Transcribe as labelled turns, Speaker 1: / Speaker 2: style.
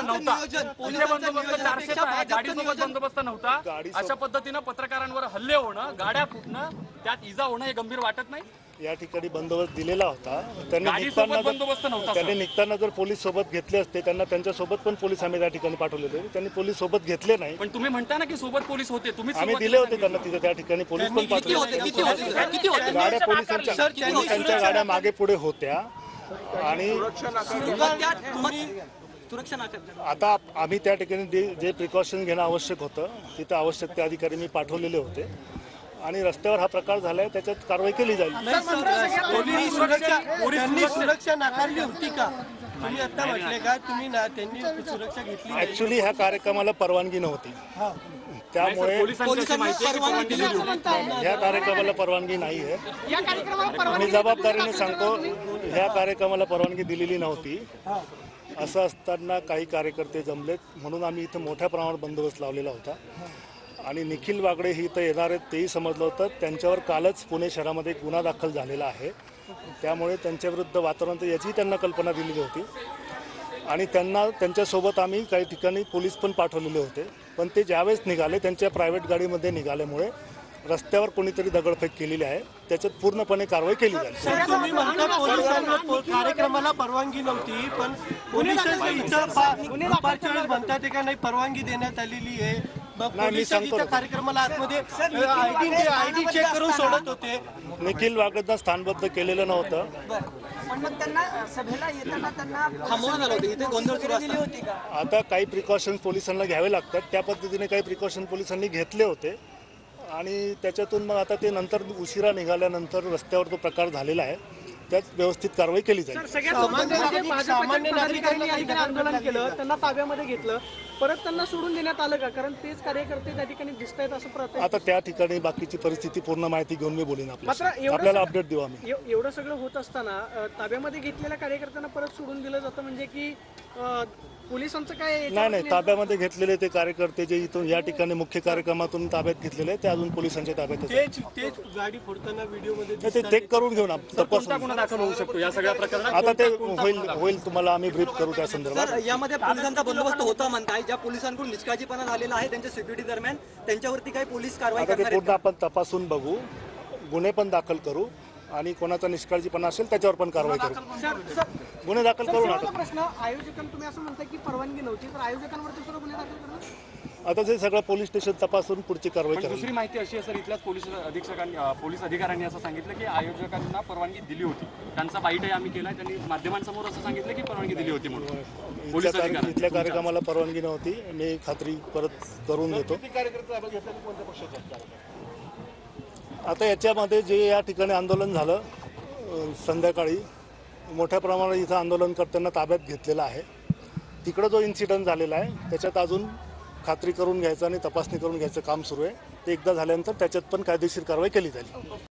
Speaker 1: नव्हता, इथे बंदोबस्त 400 आहे, गाडीसोबत बंदोबस्त नव्हता, अशा पद्धतीनं पत्रकारांवर हल्ले होणं, गाड्या फुटणं, त्यात इजा होणं हे गंभीर वाटत नाही?
Speaker 2: या ठिकाणी बंदोबस्त दिलेला होता.
Speaker 1: त्यांनी
Speaker 2: निघताना जर पोलीस सोबत घेतले असते, त्यांना त्यांच्यासोबत पण पोलीस आम्ही त्या ठिकाणी पाठवले होते. त्यांनी पोलीस सोबत घेतले नाही.
Speaker 1: पण तुम्ही म्हणता ना की सोबत पोलीस होते, तुम्ही
Speaker 2: आम्ही दिले होते त्यांना तिथे त्या ठिकाणी पोलीस पण पाठवले. गाड्या पोलिसांच्या त्यांच्या गाड्या मागे पुढे होत्या आणि आता आम्ही त्या ठिकाणी जे प्रिकॉशन घेणं आवश्यक होतं तिथे आवश्यक ते अधिकारी मी पाठवलेले होते आणि रस्त्यावर हा प्रकार झालाय त्याच्यात कारवाई केली जाईल.
Speaker 3: सुरक्षा नाकारली होती का? तुम्ही आता म्हटले का तुम्ही त्यांनी सुरक्षा घेतली?
Speaker 2: ऍक्च्युली ह्या कार्यक्रमाला परवानगी नव्हती, त्यामुळे ह्या कार्यक्रमाला परवानगी नाही आहे. मी जबाबदारीने सांगतो, ह्या कार्यक्रमाला परवानगी दिलेली नव्हती. असं असताना काही कार्यकर्ते जमलेत म्हणून आम्ही इथं मोठ्या प्रमाणात बंदोबस्त लावलेला होता आणि निखिल वागडे ही इथं येणार आहेत तेही समजलं होतं. त्यांच्यावर कालच पुणे शहरामध्ये एक गुन्हा दाखल झालेला आहे, त्यामुळे त्यांच्याविरुद्ध वातावरण याची त्यांना कल्पना दिलेली होती आणि त्यांच्यासोबत आम्ही काही ठिकाणी पोलीस पण पाठवलेले होते. पण ते ज्यावेळेस निघाले त्यांच्या प्रायव्हेट गाडीमध्ये निघाल्यामुळे रस्त्यावर कोणीतरी दगडफेक केलेली आहे, त्याच्यात पूर्णपणे कारवाई केली जाईल.
Speaker 3: तुम्ही म्हणता पोलिसांना कार्यक्रमाला परवानगी नव्हती, पण पोलिसांच्या इथं म्हणतात का नाही परवानगी देण्यात आलेली आहे. कार्यक्रमाला आतमध्ये आयडी चेक करून सोडत होते.
Speaker 2: निखिल वागडेंना स्थानबद्ध केलेलं नव्हतं.
Speaker 4: पण मग त्यांना सभेला येताना त्यांना थांबवण्यात आलं होतं, इथे गोंधळ सुरू दिली होती का?
Speaker 2: आता काही प्रिकॉशन्स पोलिसांना घ्यावे लागतात, त्या पद्धतीने काही प्रिकॉशन पोलिसांनी घेतले होते आणि त्याच्यातून मग आता ते नंतर उशिरा निघाल्यानंतर रस्त्यावर तो प्रकार झालेला आहे, त्यात व्यवस्थित कारवाई केली जाईल.
Speaker 3: सामान्य नागरिकांनी
Speaker 5: आंदोलन केलं, त्यांना ताब्यामध्ये घेतलं, परत त्यांना सोडून देण्यात आलं का? कारण तेच कार्यकर्ते त्या ठिकाणी दिसत आहेत असं
Speaker 2: आता त्या ठिकाणी बाकीची परिस्थिती पूर्ण माहिती घेऊन मी बोलीन. आपल्याला अपडेट देऊ आम्ही.
Speaker 5: एवढं सगळं होत असताना ताब्यामध्ये घेतलेल्या कार्यकर्त्यांना परत सोडून दिलं जातं, म्हणजे की पोलिसांचं काय?
Speaker 2: नाही, ताब्यामध्ये घेतलेले ते कार्यकर्ते जे इथून या ठिकाणी मुख्य कार्यक्रमातून ताब्यात घेतलेले ते अजून पोलिसांच्या ताब्यात
Speaker 3: तेच गाडी फोडताना व्हिडिओमध्ये
Speaker 2: ते चेक करून घेऊन तपासून
Speaker 1: दाखल होऊ शकतो या सगळ्या प्रकरणात?
Speaker 2: आता ते होईल तुम्हाला आम्ही ब्रीफ करू त्या संदर्भात.
Speaker 4: यामध्ये पोलिसांचा बंदोबस्त होता म्हणताय, ज्या पोलिसांकडून निष्काळजीपणा झालेला आहे त्यांच्या सिक्युरिटी दरम्यान, त्यांच्यावरती काही पोलीस कारवाई
Speaker 2: आता ते
Speaker 4: करणार
Speaker 2: पूर्ण आपण तपासून बघू, गुन्हे पण दाखल करू आणि कोणाचा निष्काळजीपणा असेल त्याच्यावर पण कारवाई करू. गुन्हे दाखल करू ना.
Speaker 5: प्रश्न आयोजकांना तुम्ही असं म्हणताय की परवानगी नव्हती, तर आयोजकांवरती सुद्धा गुन्हे दाखल करणार?
Speaker 2: आता ते सगळं पोलीस स्टेशन तपासून पुढची कारवाई करू.
Speaker 1: दुसरी माहिती अशी आहे सर, इथल्याच पोलीस अधिकाऱ्यांनी असं सांगितलं की आयोजकांना परवानगी दिली होती, त्यांचा बाईटही आम्ही केला, त्यांनी माध्यमांसमोर असं सांगितलं की परवानगी दिली होती म्हणून.
Speaker 2: इथल्या कार्यक्रमाला परवानगी नव्हती, मी खात्री परत करून देतो. आता याच्यामध्ये जे या ठिकाणी आंदोलन झालं संध्याकाळी, मोठ्या प्रमाणात इथं आंदोलनकर्त्यांना ताब्यात घेतलेलं आहे. तिकडं जो इन्सिडंट झालेला आहे त्याच्यात अजून खात्री करून घ्यायचं आणि तपासणी करून घ्यायचं काम सुरू आहे. ते एकदा झाल्यानंतर त्याच्यात पण कायदेशीर कारवाई केली जाईल.